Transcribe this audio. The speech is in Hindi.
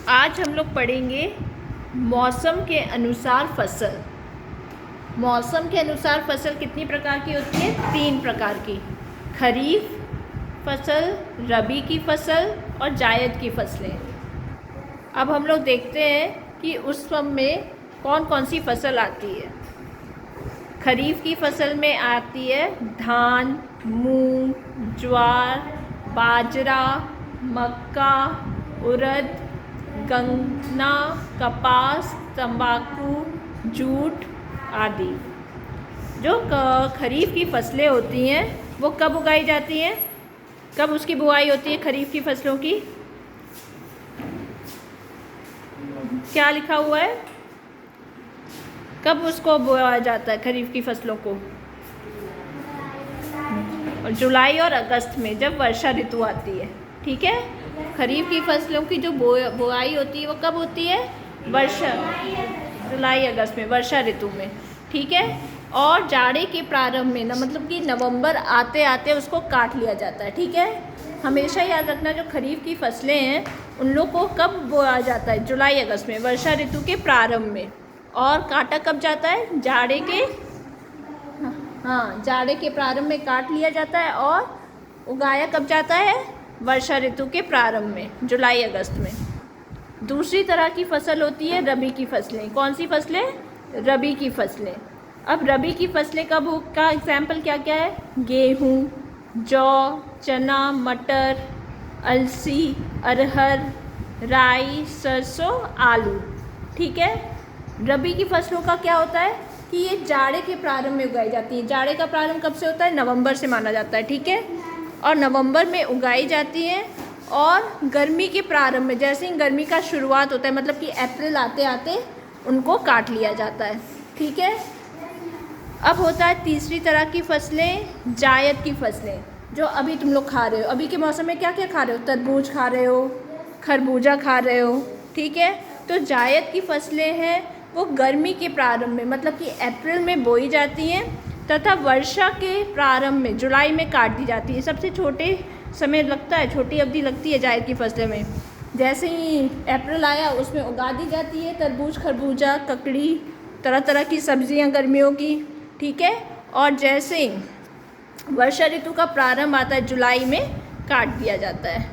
आज हम लोग पढ़ेंगे मौसम के अनुसार फसल। मौसम के अनुसार फसल कितनी प्रकार की होती है? 3 प्रकार की। खरीफ फसल, रबी की फसल और जायद की फसलें। अब हम लोग देखते हैं कि उस समय में कौन कौन सी फसल आती है। खरीफ की फसल में आती है धान, मूंग, ज्वार, बाजरा, मक्का, उड़द, गन्ना, कपास, तंबाकू, जूट आदि। जो खरीफ की फसलें होती हैं वो कब उगाई जाती हैं? कब उसकी बुआई होती है खरीफ की फसलों की? क्या लिखा हुआ है? कब उसको बोया जाता है खरीफ की फसलों को? जुलाई और अगस्त में, जब वर्षा ऋतु आती है। ठीक है, खरीफ की फसलों की जो बुआई होती है वो कब होती है? जुलाई अगस्त में, वर्षा ऋतु में। ठीक है, और जाड़े के प्रारंभ में मतलब कि नवंबर आते आते उसको काट लिया जाता है। ठीक है, हमेशा याद रखना जो खरीफ की फसलें हैं उन लोग को कब बोया जाता है? जुलाई अगस्त में, वर्षा ऋतु के प्रारंभ में। और काटा कब जाता है? जाड़े के प्रारंभ में काट लिया जाता है। और उगाया कब जाता है? वर्षा ऋतु के प्रारंभ में, जुलाई अगस्त में। दूसरी तरह की फसल होती है रबी की फसलें। कौन सी फसलें? रबी की फसलें। अब रबी की फसलें का एग्जाम्पल क्या क्या है? गेहूँ, जौ, चना, मटर, अलसी, अरहर, राई, सरसों, आलू। ठीक है, रबी की फसलों का क्या होता है कि ये जाड़े के प्रारंभ में उगाई जाती है। जाड़े का प्रारंभ कब से होता है? नवंबर से माना जाता है। ठीक है, और नवंबर में उगाई जाती हैं। और गर्मी के प्रारंभ में, जैसे ही गर्मी का शुरुआत होता है मतलब कि अप्रैल आते आते उनको काट लिया जाता है। ठीक है, अब होता है तीसरी तरह की फसलें, जायद की फसलें, जो अभी तुम लोग खा रहे हो। अभी के मौसम में क्या क्या खा रहे हो? तरबूज खा रहे हो, खरबूजा खा रहे हो। ठीक है, तो जायद की फसलें हैं वो गर्मी के प्रारंभ में मतलब कि अप्रैल में बोई जाती हैं तथा वर्षा के प्रारंभ में जुलाई में काट दी जाती है। सबसे छोटे समय लगता है, छोटी अवधि लगती है जायद की फसलें में। जैसे ही अप्रैल आया उसमें उगा दी जाती है तरबूज, खरबूजा, ककड़ी, तरह तरह की सब्जियां गर्मियों की। ठीक है, और जैसे ही वर्षा ऋतु का प्रारंभ आता है जुलाई में काट दिया जाता है।